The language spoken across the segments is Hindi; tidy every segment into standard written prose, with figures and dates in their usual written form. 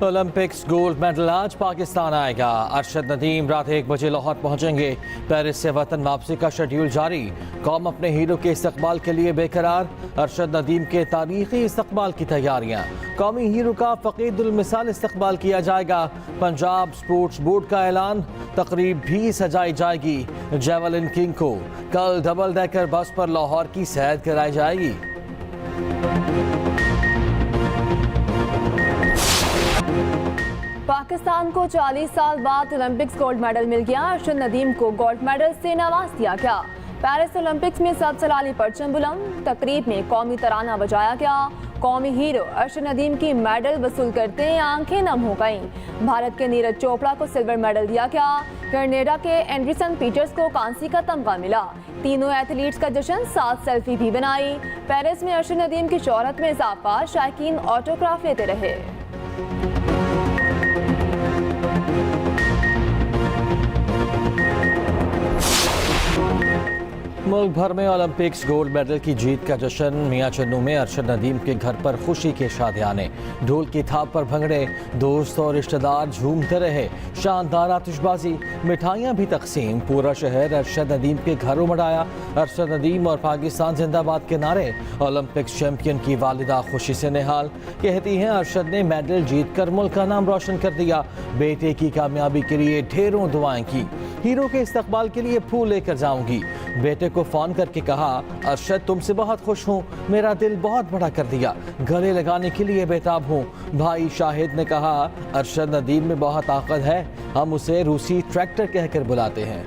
ओलंपिक्स गोल्ड मेडल आज पाकिस्तान आएगा। अरशद नदीम रात 1 बजे लाहौर पहुंचेंगे। पेरिस से वतन वापसी का शेड्यूल जारी। कौम अपने हीरो के इस्तकबाल के लिए बेकरार। अरशद नदीम के तारीखी इस्तकबाल की तैयारियां। कौमी हीरो का फ़कीदुल मिसाल इस्तकबाल किया जाएगा। पंजाब स्पोर्ट्स बोर्ड का ऐलान। तकरीब भी सजाई जाएगी। जेवलिन किंग को कल डबल डेकर बस पर लाहौर की सैर कराई जाएगी। पाकिस्तान को 40 साल बाद ओलंपिक्स गोल्ड मेडल मिल गया। अरशद नदीम को गोल्ड मेडल से नवाज दिया गया। पेरिस ओलंपिक्स में सलाली परचम बुलंद। तकरीब में कौमी तराना बजाया गया। कौमी हीरो अरशद नदीम की मेडल वसूल करते आंखें नम हो गईं। भारत के नीरज चोपड़ा को सिल्वर मेडल दिया गया। कनाडा के एंडरसन पीटर्स को कांसी का तमगा मिला। तीनों एथलीट्स का जश्न, साथ सेल्फी भी बनाई। पेरिस में अरशद नदीम की शोहरत में इजाफा। शायकीन ऑटोग्राफ लेते रहे। मुल्क भर में ओलंपिक्स गोल्ड मेडल की जीत का जश्न। मियां चन्नू में अरशद नदीम के घर पर खुशी के शादियाने। ढोल की थाप पर भंगड़े। दोस्त और रिश्तेदार झूमते रहे। शानदार आतिशबाजी, मिठाइयां भी तकसीम। पूरा शहर अरशद नदीम के घर उमड़ आया। अरशद नदीम और पाकिस्तान जिंदाबाद के नारे। ओलंपिक्स चैंपियन की वालिदा खुशी से निहाल। कहती हैं अरशद ने मेडल जीत कर मुल्क का नाम रोशन कर दिया। बेटे की कामयाबी के लिए ढेरों दुआएं की। हीरो के इस्तकबाल के लिए फूल लेकर जाऊंगी। बेटे को फोन करके कहा, अरशद तुमसे बहुत खुश हूँ, मेरा दिल बहुत बड़ा कर दिया, गले लगाने के लिए बेताब हूँ। भाई शाहिद ने कहा, अरशद नदीम में बहुत ताकत है, हम उसे रूसी ट्रैक्टर कहकर बुलाते हैं।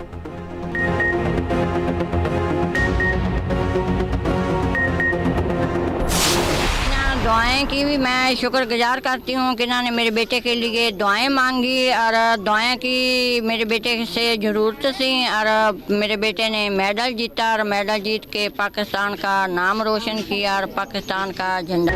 दुआएं की भी मैं शुक्रगुजार करती हूँ कि इन्होंने मेरे बेटे के लिए दुआएं मांगी और दुआएं की मेरे बेटे से ज़रूरत थी और मेरे बेटे ने मेडल जीता और मेडल जीत के पाकिस्तान का नाम रोशन किया और पाकिस्तान का झंडा।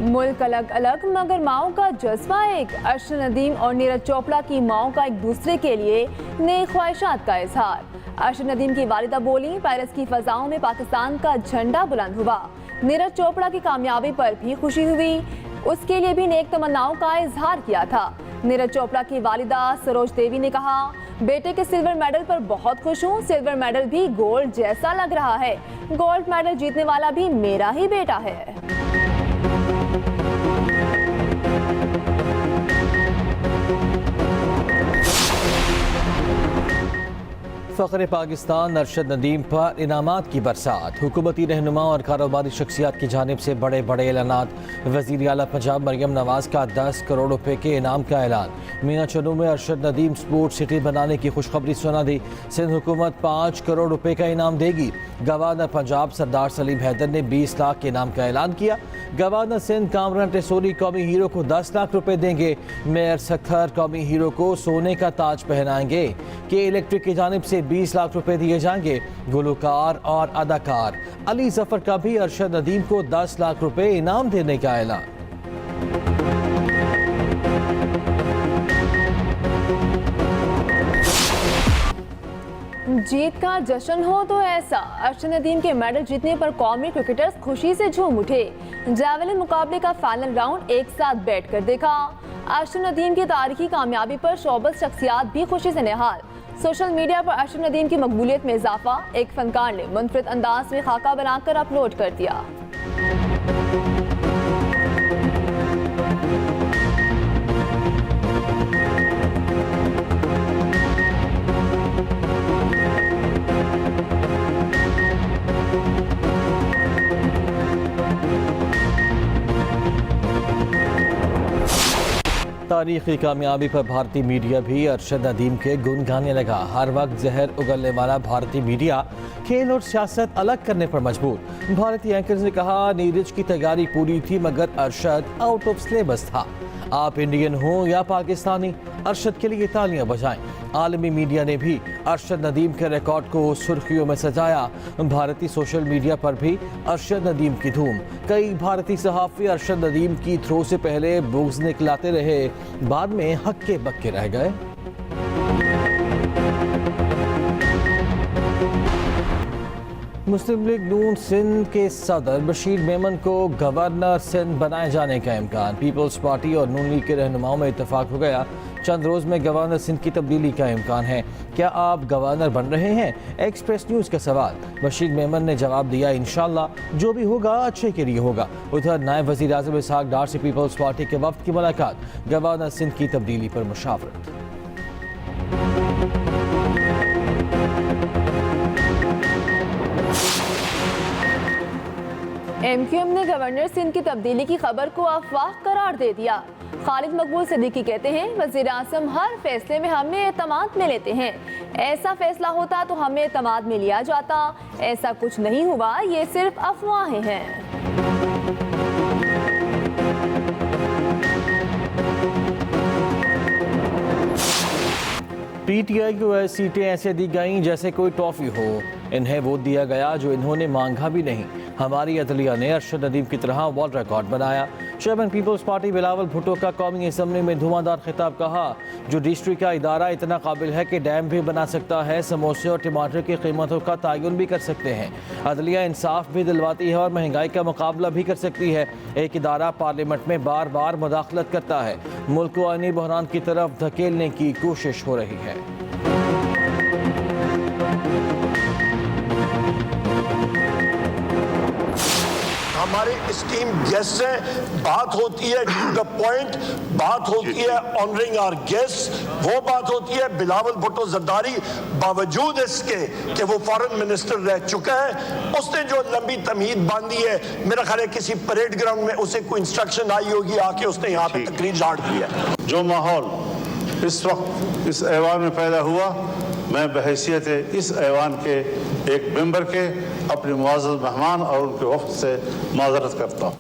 मुल्क अलग अलग मगर माओ का जज्बा एक। अरशद नदीम और नीरज चोपड़ा की माओ का एक दूसरे के लिए नई ख्वाहिशात का इजहार। अरशद नदीम की वालिदा बोली, पेरिस की फजाओं में पाकिस्तान का झंडा बुलंद हुआ। नीरज चोपड़ा की कामयाबी पर भी खुशी हुई, उसके लिए भी नेक तमन्नाओं का इजहार किया था। नीरज चोपड़ा की वालिदा सरोज देवी ने कहा, बेटे के सिल्वर मेडल पर बहुत खुश हूँ। सिल्वर मेडल भी गोल्ड जैसा लग रहा है। गोल्ड मेडल जीतने वाला भी मेरा ही बेटा है। फ़ख्र पाकिस्तान अरशद नदीम पर इनामात की बरसात। हुकूमती रहनुमा और कारोबारी शख्सियात की जानिब से बड़े बड़े ऐलानात। वज़ीर आला पंजाब मरियम नवाज का 10 करोड़ रुपए के इनाम का ऐलान। मियां चन्नू में अरशद नदीम स्पोर्ट सिटी बनाने की खुशखबरी सुना दी। सिंध हुकूमत 5 करोड़ रुपए का इनाम देगी। गवर्नर पंजाब सरदार सलीम हैदर ने 20 लाख के इनाम का ऐलान किया। गवर्नर सिंध कामरान टेसोरी कौमी हीरो को 10 लाख रुपए देंगे। मेयर सखर कौमी हीरो को सोने का ताज पहनाएंगे। के इलेक्ट्रिक की जानिब से 20 लाख रुपए दिए जाएंगे। गुलकार और अदाकार अली जफर का भी अरशद नदीम को 10 लाख रुपए इनाम देने का ऐलान। जीत का जश्न हो तो ऐसा। अरशद नदीम के मेडल जीतने पर कौमी क्रिकेटर्स खुशी से झूम उठे। जेवलिन मुकाबले का फाइनल राउंड एक साथ बैठ कर देखा। अरशद नदीम की तारीखी कामयाबी पर शोबस शख्सियात भी खुशी से निहाल। सोशल मीडिया पर अरशद नदीम की मकबूलियत में इजाफा। एक फनकार ने मुनफरिद अंदाज में खाका बनाकर अपलोड कर दिया। तारीखी कामयाबी पर भारतीय मीडिया भी अरशद नदीम के गुण गाने लगा। हर वक्त जहर उगलने वाला भारतीय मीडिया खेल और सियासत अलग करने पर मजबूर। भारतीय एंकर्स ने कहा, नीरज की तैयारी पूरी थी मगर अरशद आउट ऑफ सिलेबस था। आप इंडियन हो या पाकिस्तानी, अरशद के लिए तालियां बजाएं। आलमी मीडिया ने भी अरशद नदीम के रिकॉर्ड को सुर्खियों में सजाया। भारतीय सोशल मीडिया पर भी अरशद नदीम की धूम। कई भारतीय सहाफ़ी अरशद नदीम की थ्रो से पहले बुग्ज निकलाते रहे, बाद में हक्के बक्के रह गए। मुस्लिम लीग नून सिंध के सदर बशीर मेमन को गवर्नर सिंध बनाए जाने का इम्कान। पीपल्स पार्टी और नून लीग के रहनुमाओं में इत्तेफाक हो गया। चंद रोज में गवर्नर सिंध की तब्दीली का इम्कान है। क्या आप गवर्नर बन रहे हैं? एक्सप्रेस न्यूज़ का सवाल। बशीर मेमन ने जवाब दिया, इंशाल्लाह जो भी होगा अच्छे के लिए होगा। उधर नायब वज़ीर आज़म इसहाक डार से पीपल्स पार्टी के वफ्द की मुलाकात। गवर्नर सिंध की तब्दीली पर मुशावरत। MQM ने गवर्नर सिंध की तब्दीली की खबर को अफवाह करार दे दिया। खालिद मकबूल सिद्दीकी कहते हैं, वज़ीर आज़म हर फैसले में हमें एतमाद में लेते हैं। ऐसा फैसला होता तो हमें एतमाद में लिया जाता। ऐसा कुछ नहीं हुआ, ये सिर्फ अफवाहें हैं। PTI को वह सीटें ऐसे दी गईं जैसे कोई टॉफी हो। इन्हें वो दिया गया जो इन्होंने मांगा भी नहीं। हमारी अदलिया ने अरशद नदीम की तरह वर्ल्ड रिकॉर्ड बनाया। चेयरमैन पीपल्स पार्टी बिलावल भुट्टो का कौमी असम्बली में धुआंधार खिताब। कहा, जुडिशरी का इदारा इतना काबिल है कि डैम भी बना सकता है, समोसे और टमाटर की कीमतों का तयन भी कर सकते हैं। अदलिया इंसाफ भी दिलवाती है और महंगाई का मुकाबला भी कर सकती है। एक इदारा पार्लियामेंट में बार बार मुदाखलत करता है। मुल्क को आईनी बहरान की तरफ धकेलने की कोशिश हो रही है। हमारे स्टीम गेस्ट से बात होती है टू द पॉइंट, बात होती है ऑनरिंग आवर गेस्ट, वो बात होती है। बिलावल भुट्टो जरदारी बावजूद इसके कि वो फॉरेन मिनिस्टर रह चुका है, उसने जो लंबी तमहीद बांधी है, मेरा ख्याल है किसी परेड ग्राउंड में उसे कोई इंस्ट्रक्शन आई होगी, आके उसने यहाँ पे तकरीर झाड़ दी है। जो माहौल इस वक्त इस ऐवान में पैदा हुआ, मैं बहैसियत इस ऐवान के एक मेंबर के अपने मुआज़्ज़ज़ मेहमान और उनके वफ़द से माज़रत करता हूँ।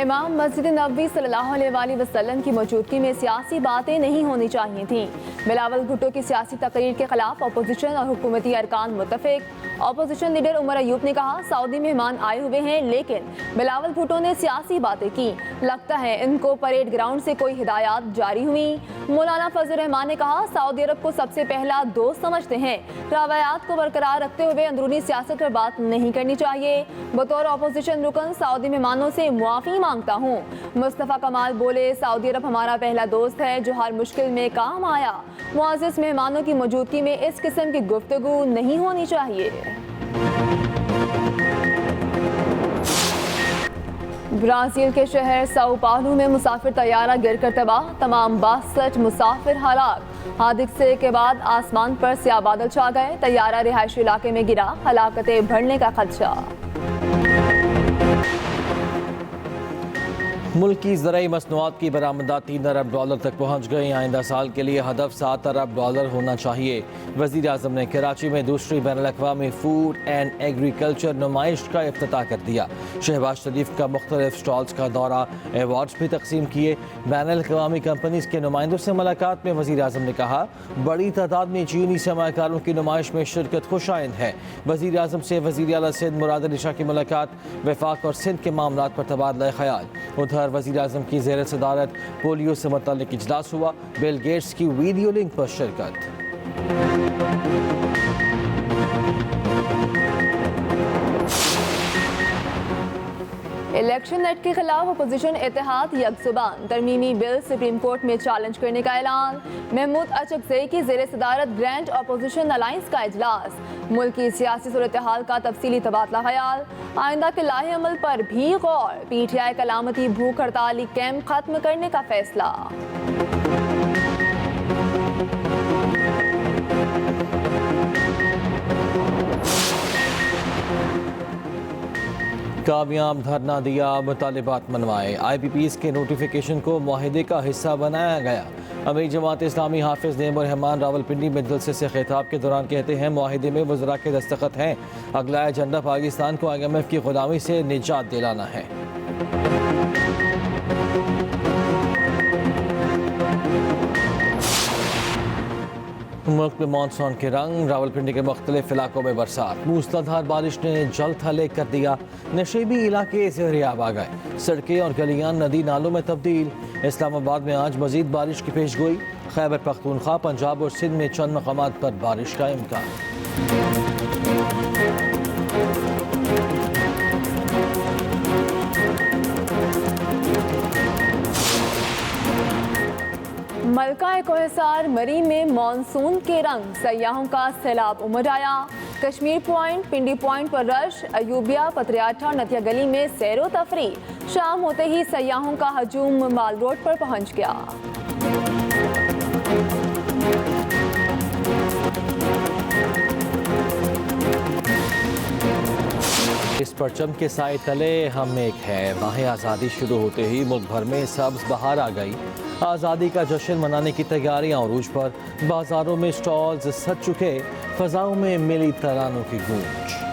इमाम मस्जिद नबवी सल्लल्लाहु अलैहि वसल्लम की मौजूदगी में सियासी बातें नहीं होनी चाहिए थीं। बिलावल भुट्टो की सियासी तकरीर के खिलाफ अपोजिशन और हुकूमती अरकान मुत्तफिक। अपोजिशन लीडर उमर अयूब ने कहा, सऊदी मेहमान आए हुए हैं, लेकिन बिलावल भुट्टो ने सियासी बातें की। लगता है इनको परेड ग्राउंड से कोई हिदायत जारी हुई। मौलाना फजल रहमान ने कहा, सऊदी अरब को सबसे पहला दोस्त समझते हैं। रवायात को बरकरार रखते हुए अंदरूनी सियासत पर बात नहीं करनी चाहिए। बतौर अपोजिशन रुकन सऊदी मेहमानों से मुआफ़ी मांगता हूँ। मुस्तफ़ा कमाल बोले, सऊदी अरब हमारा पहला दोस्त है जो हर मुश्किल में काम आया। मुअज़्ज़ज़ मेहमानों की मौजूदगी में इस किस्म की गुफ्तगू नहीं होनी चाहिए। ब्राज़ील के शहर साओ पाउलो में मुसाफिर तैयारा गिरकर तबाह, तमाम 62 मुसाफिर हलाक। हादसे के बाद आसमान पर स्याह बादल छा गए, तैयारा रिहायशी इलाके में गिरा, हलाकतें बढ़ने का खदशा। मुल्क की ज़राई मसनूआत की बरामदात $3 अरब तक पहुँच गई। आइंदा साल के लिए हदफ $7 अरब होना चाहिए। वज़ीर आज़म ने कराची में दूसरी बैनुल-अक़वामी फूड एंड एग्रीकल्चर नुमाइश का इफ्तिताह कर दिया। शहबाज शरीफ का मुख्तलिफ स्टॉल्स का दौरा, एवार्ड्स भी तकसीम किए। बैनुल-अक़वामी कंपनीज़ के नुमाइंदों से मुलाकात में वज़ीर आज़म ने कहा, बड़ी तादाद में चीनी सरमायाकारों की नुमाइश में शिरकत खुशाइंद है। वज़ीर आज़म से वज़ीर आला सिंध मुराद अली शाह की मुलाकात, वफाक और सिंध के मामलात पर तबादला ख्याल। उधर वज़ीर आज़म की ज़ेर सदारत पोलियो से मुतल्लिक़ इजलास हुआ। बिल गेट्स की वीडियो लिंक पर शिरकत। इलेक्शन एक्ट के खिलाफ अपोजिशन इत्तेहाद यकजुबान, तरमीमी बिल सुप्रीम कोर्ट में चैलेंज करने का ऐलान। महमूद अचकज़ई की ज़ेर सदारत ग्रैंड अपोजिशन अलायंस का इजलास, मुल्क की सियासी सूरत-ए-हाल का तफसीली तबादला ख्याल, आइंदा के लाहे अमल पर भी गौर। PTI कलामती भूख हड़ताली कैंप खत्म करने का फैसला। कामयाब धरना दिया, मुतालिबात मनवाए। IPPs के नोटिफिकेशन को मुआहिदे का हिस्सा बनाया गया। अमीर जमात इस्लामी हाफिज नेमुर रहमान रावलपिंडी में जलसे से खिताब के दौरान कहते हैं, मुआहिदे में वज़रा के दस्तखत हैं। अगला एजेंडा पाकिस्तान को IMF की गुलामी से निजात दिलाना है। मुल्क में मानसून के रंग, रावलपिंडी के मुख्तलिफ इलाकों में बरसात, मूसलाधार बारिश ने जल थले कर दिया। नशेबी इलाके ज़ेर-ए-आब आ गए, सड़कें और गलियां नदी नालों में तब्दील। इस्लामाबाद में आज मजीद बारिश की पेशगोई। खैबर पख्तूनख्वा, पंजाब और सिंध में चंद मकामात पर बारिश का इम्कान। हल्का कोहसार मरी में मानसून के रंग, सयाहों का सैलाब उमड़ आया। कश्मीर पॉइंट, पिंडी पॉइंट पर रश, अयूबिया, पत्रियाठा और नतिया गली में सैरो तफरी। शाम होते ही सयाहों का हजूम माल रोड पर पहुंच गया। इस परचम के साए तले हम एक है। माह आज़ादी शुरू होते ही मुल्क भर में सब्ज बहार आ गई। आज़ादी का जश्न मनाने की तैयारियां अरूज पर। बाजारों में स्टॉल्स सज चुके, फजाओं में मिली तरानों की गूंज।